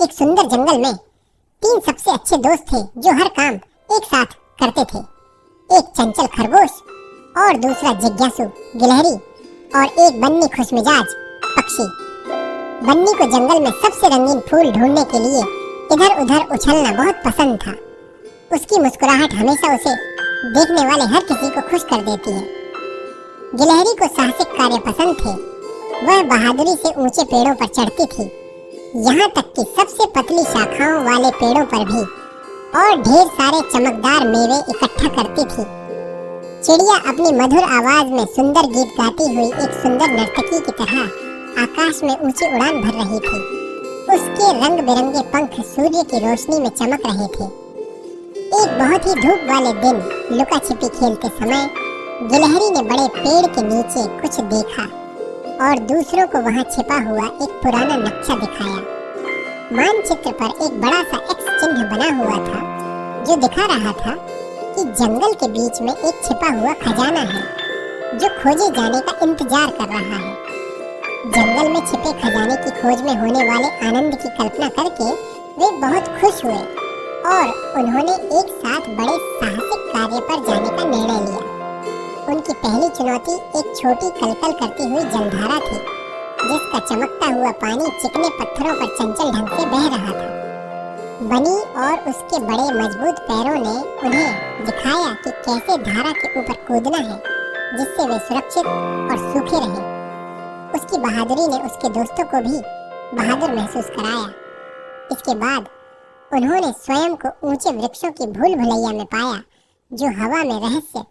एक सुंदर जंगल में 3 सबसे अच्छे दोस्त थे जो हर काम एक साथ करते थे। एक चंचल खरगोश और दूसरा जिज्ञासु गिलहरी और एक बन्नी खुशमिजाज पक्षी। बन्नी को जंगल में सबसे रंगीन फूल ढूंढने के लिए इधर उधर उछलना बहुत पसंद था। उसकी मुस्कुराहट हमेशा उसे देखने वाले हर किसी को खुश कर देती है। गिलहरी को साहसिक कार्य पसंद थे। वह बहादुरी से ऊंचे पेड़ों पर चढ़ती थी, यहाँ तक कि सबसे पतली शाखाओं वाले पेड़ों पर भी, और ढेर सारे चमकदार मेवे इकट्ठा करती थी। चिड़िया अपनी मधुर आवाज में सुंदर गीत गाती हुई एक सुंदर नर्तकी की तरह आकाश में ऊंची उड़ान भर रही थी। उसके रंग बिरंगे पंख सूर्य की रोशनी में चमक रहे थे। एक बहुत ही धूप वाले दिन लुका छिपी खेलते समय गिलहरी ने बड़े पेड़ के नीचे कुछ देखा और दूसरों को वहां छिपा हुआ एक पुराना नक्शा दिखाया। मानचित्र पर एक बड़ा सा एक्स चिन्ह बना हुआ था जो दिखा रहा था कि जंगल के बीच में एक छिपा हुआ खजाना है जो खोजे जाने का इंतजार कर रहा है। जंगल में छिपे खजाने की खोज में होने वाले आनंद की कल्पना करके वे बहुत खुश हुए और उन्होंने एक साथ बड़े साहसिक कार्य पर जाने का निर्णय लिया। उनकी पहली चुनौती एक छोटी कलकल करती हुई जलधारा थी जिसका चमकता हुआ पानी चिकने पत्थरों पर चंचल ढंग से बह रहा था। बनी और उसके बड़े मजबूत पैरों ने उन्हें दिखाया कि कैसे धारा के ऊपर कूदना है जिससे वे सुरक्षित और सूखे रहें। उसकी बहादुरी ने उसके दोस्तों को भी बहादुर महसूस कराया। इसके बाद उन्होंने स्वयं को ऊंचे वृक्षों की भूल भुलैया में पाया जो हवा में रहस्य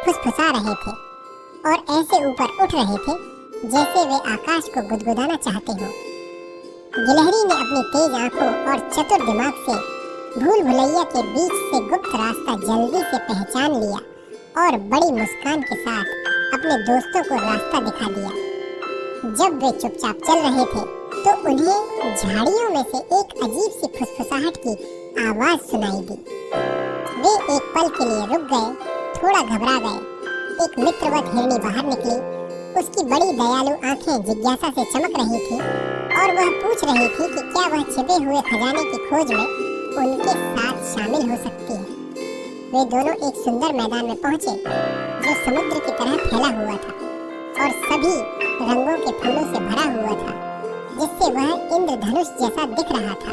फुसफुसा रहे थे और ऐसे ऊपर उठ रहे थे जैसे वे आकाश को गुदगुदाना चाहते हो। गिलहरी ने अपनी तेज आंखों और चतुर दिमाग से भूल भुलैया के बीच से गुप्त रास्ता जल्दी से पहचान लिया और बड़ी मुस्कान के साथ अपने दोस्तों को रास्ता दिखा दिया। जब वे चुपचाप चल रहे थे तो उन्हें झाड़ियों में से एक अजीब सी फुसफुसाहट की आवाज सुनाई दी। वे एक पल के लिए रुक गए, थोड़ा घबरा गए। एक मित्रवत हिरनी बाहर निकली। उसकी बड़ी दयालु आंखें जिज्ञासा से चमक रही थी और वह पूछ रही थी कि क्या वह छिपे हुए खजाने की खोज में उनके साथ शामिल हो सकती है। वे दोनों एक सुंदर मैदान में पहुंचे जो समुद्र की तरह फैला हुआ था और सभी रंगों के फूलों से भरा हुआ था जिससे वह इंद्रधनुष जैसा दिख रहा था।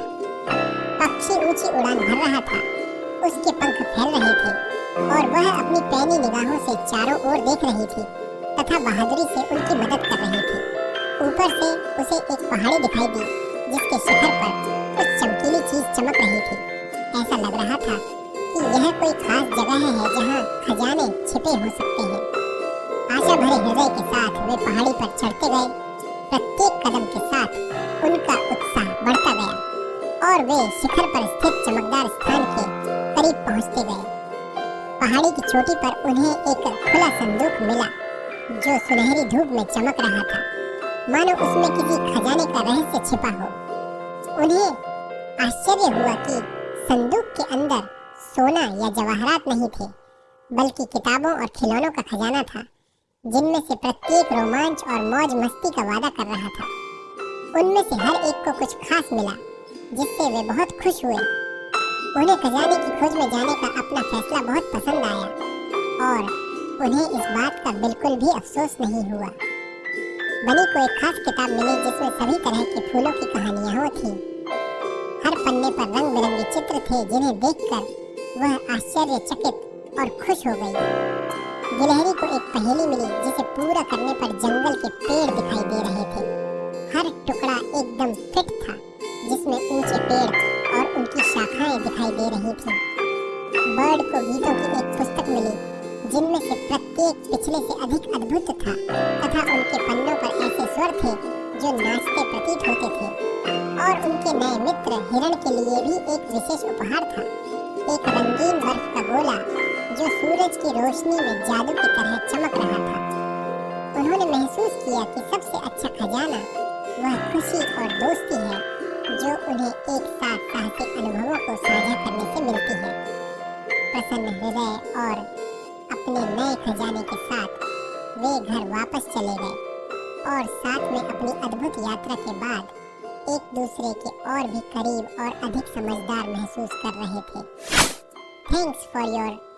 पक्षी ऊंची उड़ान भर रहा था, उसके पंख फैल रहे थे और वह अपनी पैनी निगाहों से चारों ओर देख रही थी तथा बहादुरी से उनकी मदद कर रही थी। ऊपर से उसे एक पहाड़ी दिखाई दी जिसके शिखर पर कुछ चमकीली चीज चमक रही थी। ऐसा लग रहा था कि यह कोई खास जगह है जहां खजाने छिपे हो सकते हैं। आशा भरे हृदय के साथ वे पहाड़ी पर चढ़ते गए। प्रत्येक कदम के साथ उनका उत्साह बढ़ता गया और वे शिखर पर स्थित चमकदार स्थान के करीब पहुंचते गए। पहाड़ी की चोटी पर उन्हें एक खुला संदूक मिला जो सुनहरी धूप में चमक रहा था, मानो उसमें किसी खजाने का रहस्य छिपा हो। उन्हें आश्चर्य हुआ कि संदूक के अंदर सोना या जवाहरात नहीं थे, बल्कि किताबों और खिलौनों का खजाना था जिनमें से प्रत्येक रोमांच और मौज मस्ती का वादा कर रहा था। उनमें से हर एक को कुछ खास मिला जिससे वे बहुत खुश हुए। उन्हें खजाने की खोज में जाने का अपना फैसला बहुत पसंद आया और उन्हें इस बात का बिल्कुल भी अफसोस नहीं हुआ। बनी को एक खास किताब मिली जिसमें सभी तरह के फूलों की कहानियां थीं। हर पन्ने पर रंग बिरंगे चित्र थे जिन्हें देखकर वह आश्चर्यचकित और खुश हो गई। गिलहरी को एक पहेली मिली जिसे पूरा करने पर जंगल के पेड़ दिखाई दे रहे थे। हर टुकड़ा एकदम फिट था जिसमें ऊंचे पेड़ और उनकी शाखाएं दिखाई दे रही थीं। बर्ड को गीतों की एक पुस्तक मिली जिनमें से प्रत्येक पिछले से अधिक अद्भुत था तथा उनके पन्नों पर ऐसे स्वर थे जो नाचते प्रतीत होते थे। और उनके नए मित्र हिरण के लिए भी एक विशेष उपहार था, एक रंगीन बर्फ का गोला जो सूरज की रोशनी में जादू की तरह चमक रहा था। उन्होंने महसूस किया कि सबसे अच्छा खजाना वह खुशी और दोस्ती है जो उन्हें एक साथ साहसिक अनुभवों को साझा करने से मिलती है। प्रसन्न हृदय और अपने नए खजाने के साथ वे घर वापस चले गए और साथ में अपनी अद्भुत यात्रा के बाद एक दूसरे के और भी करीब और अधिक समझदार महसूस कर रहे थे। Thanks for your